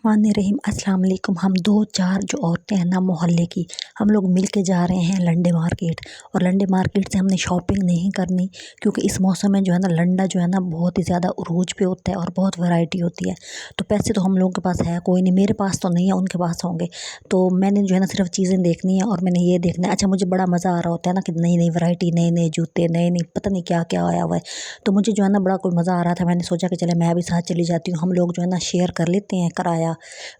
बिस्मिल्लाहिर्रहमानिर्रहीम। अस्सलाम वालेकुम। हम 2-4 जो औरतें हैं ना मोहल्ले की, हम लोग मिल के जा रहे हैं लंडे मार्केट। और लंडे मार्केट से हमने शॉपिंग नहीं करनी, क्योंकि इस मौसम में जो है ना लंडा जो है ना बहुत ही ज़्यादा उरूज पे होता है और बहुत वैरायटी होती है। तो पैसे तो हम लोगों के पास है कोई नहीं, मेरे पास तो नहीं है, उनके पास होंगे। तो मैंने जो है ना सिर्फ चीज़ें देखनी है और मैंने ये देखना है। अच्छा, मुझे बड़ा मज़ा आ रहा होता है ना कि नई नई वैरायटी, नए नए जूते, नए नई पता नहीं क्या क्या आया हुआ है। तो मुझे जो है ना बड़ा कोई मज़ा आ रहा था। मैंने सोचा कि चले मैं भी साथ चली जाती हूँ, हम लोग जो है ना शेयर कर लेते हैं किराया।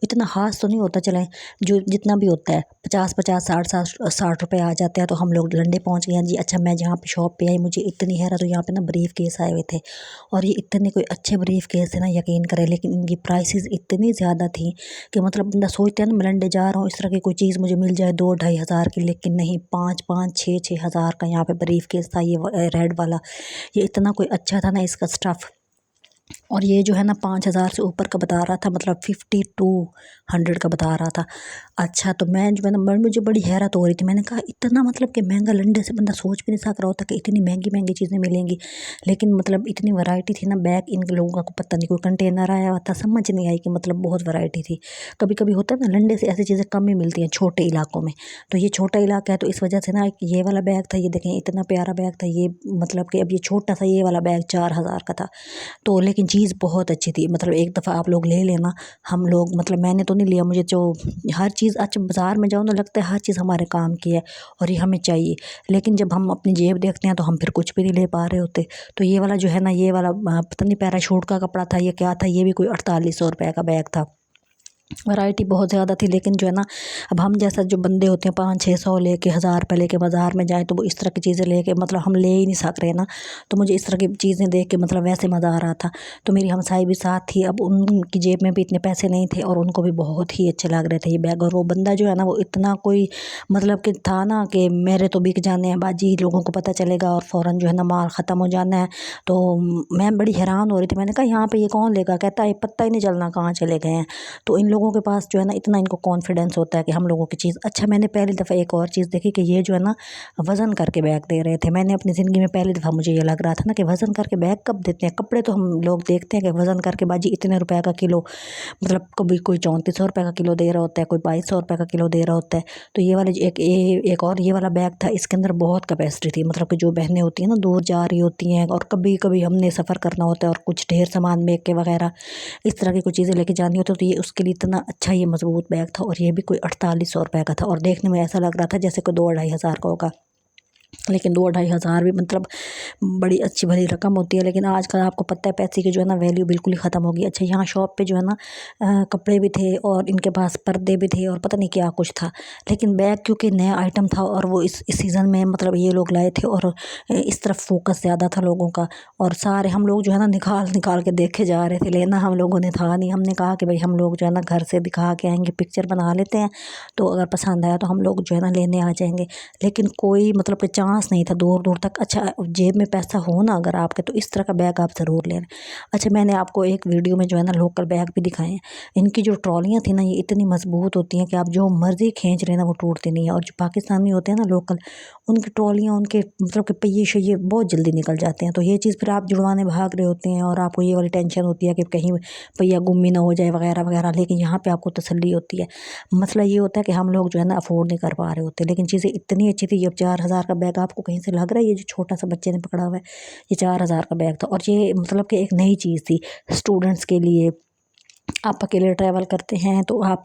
इतना ख़ास तो नहीं होता, चलें जो जितना भी होता है 50-50, 60-60 रुपए आ जाते हैं। तो हम लोग लंडे पहुंच गए हैं जी। अच्छा, मैं जहाँ पे शॉप पे आई मुझे इतनी हैरत, तो यहाँ पे ना ब्रीफ केस आए हुए थे और ये इतने कोई अच्छे ब्रीफ केस थे ना, यकीन करें। लेकिन इनकी प्राइसेस इतनी ज़्यादा थी कि मतलब बंदा सोचते हैं ना मैं लंडे जा रहा हूँ, इस तरह की कोई चीज़ मुझे मिल जाए 2-2.5 हज़ार की, लेकिन नहीं, 5-5, 6-6 हज़ार का यहाँ पे ब्रीफ केस था। ये रेड वाला, ये इतना कोई अच्छा था ना इसका स्टफ़। और ये जो है ना 5 हज़ार से ऊपर का बता रहा था, मतलब 5200 का बता रहा था। अच्छा, तो मैं जो है ना मुझे बड़ी हैरत हो रही थी। मैंने कहा इतना मतलब कि महंगा लंडे से बंदा सोच भी नहीं सक रहा होता कि इतनी महंगी महंगी चीज़ें मिलेंगी। लेकिन मतलब इतनी वैरायटी थी ना, बैग इन लोगों का पता नहीं कोई कंटेनर आया हुआ था, समझ नहीं आई कि मतलब बहुत वैरायटी थी। कभी कभी होता है ना लंडे से ऐसी चीज़ें कम ही मिलती हैं छोटे इलाकों में। तो ये छोटा इलाका है, तो इस वजह से ना ये वाला बैग था, ये देखें इतना प्यारा बैग था ये। मतलब कि अब ये छोटा सा ये वाला बैग 4 हज़ार का था। तो लेकिन चीज़ बहुत अच्छी थी, मतलब एक दफ़ा आप लोग ले लेना। हम लोग मतलब मैंने तो नहीं लिया, मुझे जो हर चीज़ अच्छा बाज़ार में जाओ तो लगता है हर चीज़ हमारे काम की है और ये हमें चाहिए। लेकिन जब हम अपनी जेब देखते हैं तो हम फिर कुछ भी नहीं ले पा रहे होते। तो ये वाला जो है ना, ये वाला पता नहीं पैराशूट का कपड़ा था, ये क्या था, ये भी कोई 4800 रुपये का बैग था। वैरायटी बहुत ज़्यादा थी। लेकिन जो है ना, अब हम जैसा जो बंदे होते हैं 500-600 लेके 1000 रुपये लेके बाज़ार में जाएँ, तो वो इस तरह की चीज़ें लेके मतलब हम ले ही नहीं सक रहे ना। तो मुझे इस तरह की चीज़ें देख के मतलब वैसे मज़ा आ रहा था। तो मेरी हमसाई भी साथ थी, अब उनकी जेब में भी इतने पैसे नहीं थे और उनको भी बहुत ही अच्छे लग रहे थे ये बैग। और वो बंदा जो है ना वो इतना कोई मतलब कि था ना कि मेरे तो बिक जाने हैं बाजी, लोगों को पता चलेगा और फ़ौरन जो है ना माल ख़त्म हो जाना है। तो मैं बड़ी हैरान हो रही थी। मैंने कहा यहाँ पे ये कौन लेगा? कहता है पता ही नहीं चलना कहाँ चले गए हैं। तो इन लोगों के पास जो है ना इतना इनको कॉन्फिडेंस होता है कि हम लोगों की चीज़। अच्छा, मैंने पहली दफ़ा एक और चीज़ देखी कि ये जो है ना वज़न करके बैग दे रहे थे। मैंने अपनी ज़िंदगी में पहली दफ़ा मुझे ये लग रहा था ना कि वज़न करके बैग कब देते हैं। कपड़े तो हम लोग देखते हैं कि वज़न करके बाजी इतने रुपए का किलो, मतलब कभी कोई 3400 रुपये का किलो दे रहा होता है, कोई 2200 रुपये का किलो दे रहा होता है। तो ये वाले एक और ये वाला बैग था, इसके अंदर बहुत कैपेसिटी थी। मतलब कि जो बहनें होती हैं ना दूर जा रही होती हैं और कभी कभी हमने सफ़र करना होता है और कुछ ढेर सामान मेक के वगैरह इस तरह की कुछ चीज़ें लेके जानी होती, तो ये उसके लिए इतना अच्छा ये मज़बूत बैग था। और ये भी कोई 4800 रुपये का था और देखने में ऐसा लग रहा था जैसे कोई 2-2.5 हज़ार का होगा। लेकिन 2-2.5 हज़ार भी मतलब बड़ी अच्छी भली रकम होती है। लेकिन आजकल आपको पता है पैसे की जो है ना वैल्यू बिल्कुल ही ख़त्म हो गई। अच्छा, यहाँ शॉप पे जो है ना कपड़े भी थे और इनके पास पर्दे भी थे और पता नहीं क्या कुछ था। लेकिन बैग क्योंकि नया आइटम था और वो इस सीज़न में मतलब ये लोग लाए थे और इस तरफ फोकस ज़्यादा था लोगों का। और सारे हम लोग जो है ना निकाल निकाल के देखे जा रहे थे, लेना हम लोगों ने था नहीं। हमने कहा कि भाई हम लोग जो है ना घर से दिखा के आएंगे, पिक्चर बना लेते हैं, तो अगर पसंद आया तो हम लोग जो है ना लेने आ जाएंगे। लेकिन कोई मतलब कि चांस नहीं था दूर दूर तक। अच्छा, जेब में पैसा हो ना अगर आपके, तो इस तरह का बैग आप ज़रूर लेना। अच्छा, मैंने आपको एक वीडियो में जो है ना लोकल बैग भी दिखाए हैं। इनकी जो ट्रॉलियाँ थी ना ये इतनी मजबूत होती हैं कि आप जो मर्ज़ी खींच रहे ना वो टूटती नहीं है। और जो पाकिस्तानी होते हैं ना लोकल, उनकी ट्रॉलियाँ, उनके मतलब कि पहिए शहिए बहुत जल्दी निकल जाते हैं। तो ये चीज़ फिर आप जुड़वाने भाग रहे होते हैं और आपको ये वाली टेंशन होती है कि कहीं पहिया गुम ही ना हो जाए वगैरह वगैरह। लेकिन यहाँ पर आपको तसल्ली होती है। मसला ये होता है कि हम लोग जो है ना अफोर्ड नहीं कर पा रहे होते। लेकिन चीज़ें इतनी अच्छी थी। अब 4000 का बैग आपको कहीं से लग रहा है, ये जो छोटा सा बच्चे ने पकड़ा हुआ है, ये 4000 का बैग था। और ये मतलब कि एक नई चीज़ थी स्टूडेंट्स के लिए। आप अकेले ट्रैवल करते हैं तो आप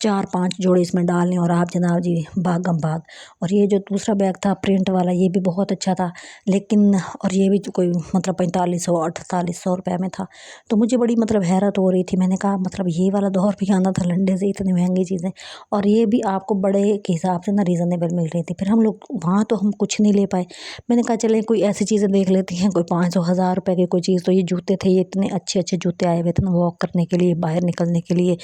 4-5 जोड़े इसमें डाल लें और आप जनाब जी भागम भाग। और ये जो दूसरा बैग था प्रिंट वाला, ये भी बहुत अच्छा था। लेकिन और ये भी जो कोई मतलब 4500-4800 रुपये में था। तो मुझे बड़ी मतलब हैरत हो रही थी। मैंने कहा मतलब ये वाला दौर भी आना था लंडे से, इतनी महंगी चीज़ें। और ये भी आपको बड़े के हिसाब से ना रीज़नेबल मिल रही थी। फिर हम लोग वहाँ तो हम कुछ नहीं ले पाए। मैंने कहा चलें कोई ऐसी चीज़ें देख लेती हैं, कोई 500-1000 रुपये की कोई चीज़। तो ये जूते थे, ये इतने अच्छे अच्छे जूते आए हुए थे ना वॉक करने के लिए, बाहर निकलने के लिए।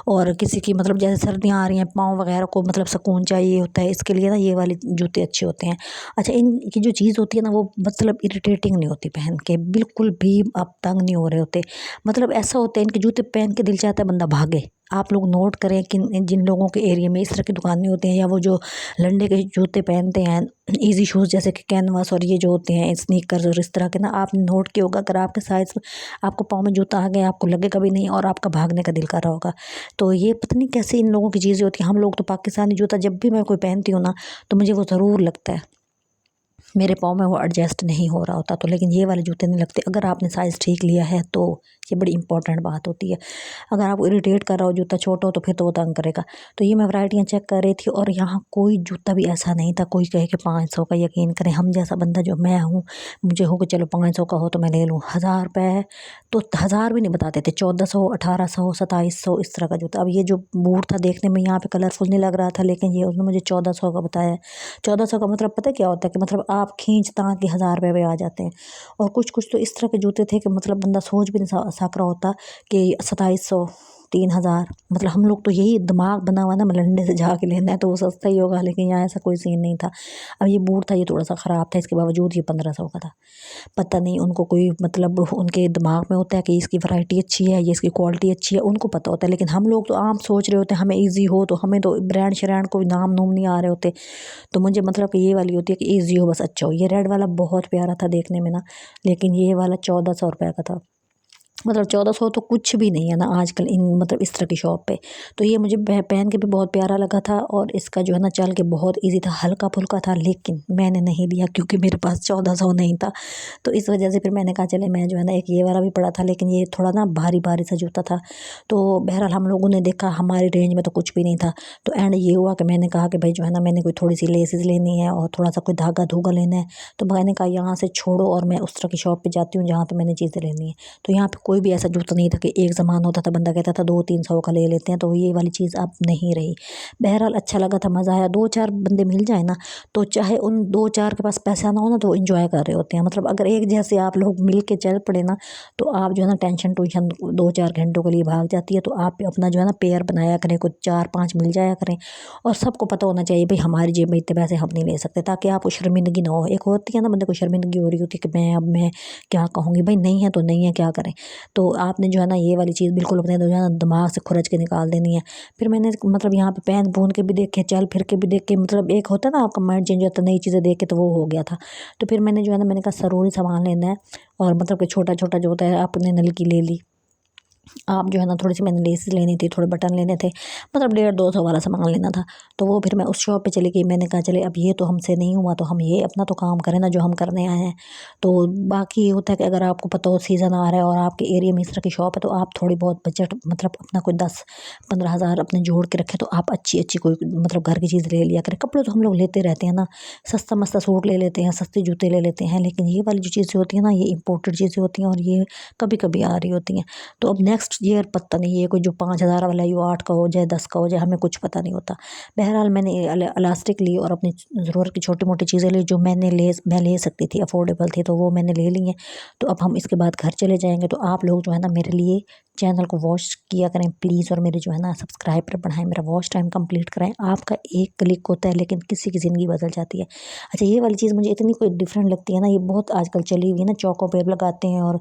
और किसी की मतलब जैसे सर्दियाँ आ रही हैं, पाँव वगैरह को मतलब सुकून चाहिए होता है, इसके लिए ना ये वाले जूते अच्छे होते हैं। अच्छा, इनकी जो चीज़ होती है ना वो मतलब इरिटेटिंग नहीं होती पहन के, बिल्कुल भी आप तंग नहीं हो रहे होते। मतलब ऐसा होता है इनके जूते पहन के दिल चाहता है बंदा भागे। आप लोग नोट करें कि जिन लोगों के एरिया में इस तरह की दुकानें होती हैं या वो जो लंडे के जूते पहनते हैं, इजी शूज़ जैसे कि कैनवास और ये जो होते हैं स्नीकर्स और इस तरह के ना, आपने नोट किया होगा अगर आपके साइज़ आपको पाँव में जूता आ गया आपको लगेगा भी नहीं और आपका भागने का दिल कर रहा होगा। तो ये पता नहीं कैसे इन लोगों की चीज़ें होती हैं। हम लोग तो पाकिस्तानी जूता जब भी मैं कोई पहनती हूँ ना तो मुझे वो ज़रूर लगता है, मेरे पाँव में वो एडजस्ट नहीं हो रहा होता। तो लेकिन ये वाले जूते नहीं लगते अगर आपने साइज़ ठीक लिया है तो, ये बड़ी इंपॉर्टेंट बात होती है। अगर आपको इरिटेट कर रहा हो जूता छोटा हो तो फिर तो वो तंग करेगा। तो ये मैं वैरायटियाँ चेक कर रही थी और यहाँ कोई जूता भी ऐसा नहीं था कोई कहे कि 500 का। यकीन करें हम जैसा बंदा जो मैं हूँ, मुझे हो कि चलो 500 का हो तो मैं ले लूँ, 1000 रुपये है तो 1000 भी नहीं बताते थे, 1400, 1800, 2700 इस तरह का जूता। अब ये जो बूट था देखने में यहाँ पे कलरफुल नहीं लग रहा था, लेकिन ये उसने मुझे 1400 का बताया। 1400 का मतलब पता क्या होता है कि मतलब आप खींच तान के 1000 रुपये में आ जाते हैं। और कुछ कुछ तो इस तरह के जूते थे कि मतलब बंदा सोच भी नहीं सक रहा होता कि 2700, 3000, मतलब हम लोग तो यही दिमाग बना हुआ ना मलंडे से जाके लेना है तो वो सस्ता ही होगा, लेकिन यहाँ ऐसा कोई सीन नहीं था। अब ये बूट था ये थोड़ा सा ख़राब था, इसके बावजूद ये 1500 का था। पता नहीं उनको कोई मतलब उनके दिमाग में होता है कि इसकी वैरायटी अच्छी है, ये इसकी क्वालिटी अच्छी है, उनको पता होता है। लेकिन हम लोग तो आम सोच रहे होते हैं हमें ईजी हो, तो हमें तो ब्रांड श्रैंड कोई नाम नूम नहीं आ रहे होते। तो मुझे मतलब कि ये वाली होती है कि ईजी हो बस अच्छा हो। ये रेड वाला बहुत प्यारा था देखने में ना, लेकिन ये वाला 1400 रुपये का था। मतलब 1400 तो कुछ भी नहीं है ना आजकल इन मतलब इस तरह की शॉप पे। तो ये मुझे पहन के भी बहुत प्यारा लगा था और इसका जो है ना चल के बहुत इजी था, हल्का फुल्का था, लेकिन मैंने नहीं लिया क्योंकि मेरे पास 1400 नहीं था। तो इस वजह से फिर मैंने कहा चले मैं जो है ना एक ये वाला भी पड़ा था, लेकिन ये थोड़ा ना भारी भारी सा जूता था। तो बहरहाल हम लोगों ने देखा हमारी रेंज में तो कुछ भी नहीं था। तो एंड ये हुआ कि मैंने कहा कि भाई जो है ना मैंने कोई थोड़ी सी लेसेस लेनी है और थोड़ा सा कोई धागा धूगा लेना है। तो मैंने कहा यहाँ से छोड़ो और मैं उस तरह की शॉप पर जाती हूँ जहाँ पर मैंने चीज़ें लेनी है। तो यहाँ पे कोई भी ऐसा जूता नहीं था कि एक ज़माना होता था बंदा कहता था 200-300 का ले लेते हैं, तो ये वाली चीज़ अब नहीं रही। बहरहाल अच्छा लगा था, मज़ा आया। 2-4 बंदे मिल जाए ना तो चाहे उन 2-4 के पास पैसा ना हो ना तो एंजॉय कर रहे होते हैं। मतलब अगर एक जैसे आप लोग मिल के चल पड़े ना तो आप जो है ना टेंशन टूशन 2-4 घंटों के लिए भाग जाती है। तो आप अपना जो है ना पेयर बनाया करें, कुछ 4-5 मिल जाया करें और सबको पता होना चाहिए भाई हमारी जेब में इतने पैसे हम नहीं ले सकते, ताकि आपको शर्मिंदगी ना हो। एक होती है ना बंदे को शर्मिंदगी हो रही होती है कि मैं क्या कहूँगी, भाई नहीं है तो नहीं है, क्या करें। तो आपने जो है ना ये वाली चीज़ बिल्कुल अपने जो है ना दिमाग से खुरच के निकाल देनी है। फिर मैंने मतलब यहाँ पे पहन पून के भी देखे, चल फिर के भी देखे, मतलब एक होता है ना आपका माइंड चेंज होता है नई चीज़ें देख के, तो वो हो गया था। तो फिर मैंने जो है ना मैंने कहा ज़रूरी सामान लेना है और मतलब कि छोटा छोटा जो होता है आपने नलकी ले ली। आप जो है ना थोड़ी सी मैंने लेसेस लेनी थी, थोड़े बटन लेने थे, मतलब 150-200 वाला सामान लेना था। तो वो फिर मैं उस शॉप पे चली गई। मैंने कहा चले अब ये तो हमसे नहीं हुआ तो हम ये अपना तो काम करें ना जो हम करने आए हैं। तो बाकी ये होता है कि अगर आपको पता हो सीज़न आ रहा है और आपके एरिया में इस तरह की शॉप है तो आप थोड़ी बहुत बजट मतलब अपना कोई 10-15 हज़ार अपने जोड़ के रखें तो आप अच्छी अच्छी कोई मतलब घर की चीज़ ले लिया करें। कपड़े तो हम लोग लेते रहते हैं ना, सस्ता मस्ता सूट ले लेते हैं, सस्ते जूते ले लेते हैं, लेकिन ये वाली जो चीज़ें होती हैं ना ये इम्पोर्टेड चीज़ें होती हैं और ये कभी कभी आ रही होती हैं। तो अब नेक्स्ट ईयर पता नहीं ये कोई जो 5000 वाला ये 8 का हो जाए 10 का हो जाए, हमें कुछ पता नहीं होता। बहरहाल मैंने इलास्टिक ली और अपनी ज़रूरत की छोटी मोटी चीज़ें ली जो मैं ले सकती थी, अफोर्डेबल थी, तो वो मैंने ले ली हैं। तो अब हम इसके बाद घर चले जाएंगे। तो आप लोग जो है ना मेरे लिए चैनल को वॉच किया करें प्लीज़, और मेरे जो है ना सब्सक्राइबर बढ़ाएं, मेरा वॉच टाइम कंप्लीट कराएं। आपका एक क्लिक होता है लेकिन किसी की ज़िंदगी बदल जाती है। अच्छा ये वाली चीज़ मुझे इतनी कोई डिफरेंट लगती है ना, ये बहुत आजकल चली हुई है ना, चौकों पे लगाते हैं और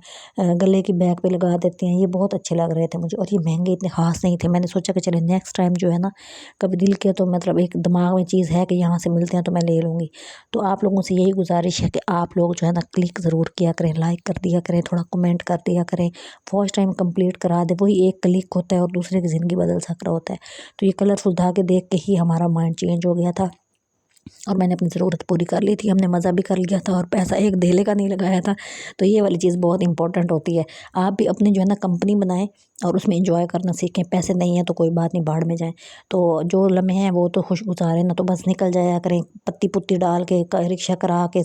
गले की बैक पे लगा देते हैं, ये बहुत अच्छे लग रहे थे मुझे और ये महंगे इतने ख़ास नहीं थे। मैंने सोचा कि चले नेक्स्ट टाइम जो है ना कभी दिल किया तो मतलब एक दिमाग में चीज़ है कि यहाँ से मिलते हैं तो मैं ले लूँगी। तो आप लोगों से यही गुजारिश है कि आप लोग जो है ना क्लिक ज़रूर किया करें, लाइक कर दिया करें, थोड़ा कमेंट कर दिया करें, वॉच टाइम कंप्लीट करा दे। वही एक क्लिक होता है और दूसरे की ज़िंदगी बदल सक रहा होता है। तो ये कलरफुल धागे देख के ही हमारा माइंड चेंज हो गया था और मैंने अपनी ज़रूरत पूरी कर ली थी, हमने मज़ा भी कर लिया था और पैसा एक धेले का नहीं लगाया था। तो ये वाली चीज़ बहुत इंपॉर्टेंट होती है। आप भी अपनी जो है ना कंपनी बनाएं और उसमें एंजॉय करना सीखें। पैसे नहीं है तो कोई बात नहीं, भाड़ में जाएं। तो जो लम्हे हैं वो तो खुश गुजारें ना, तो बस निकल जाया करें पत्ती पुत्ती डाल के रिक्शा करा के।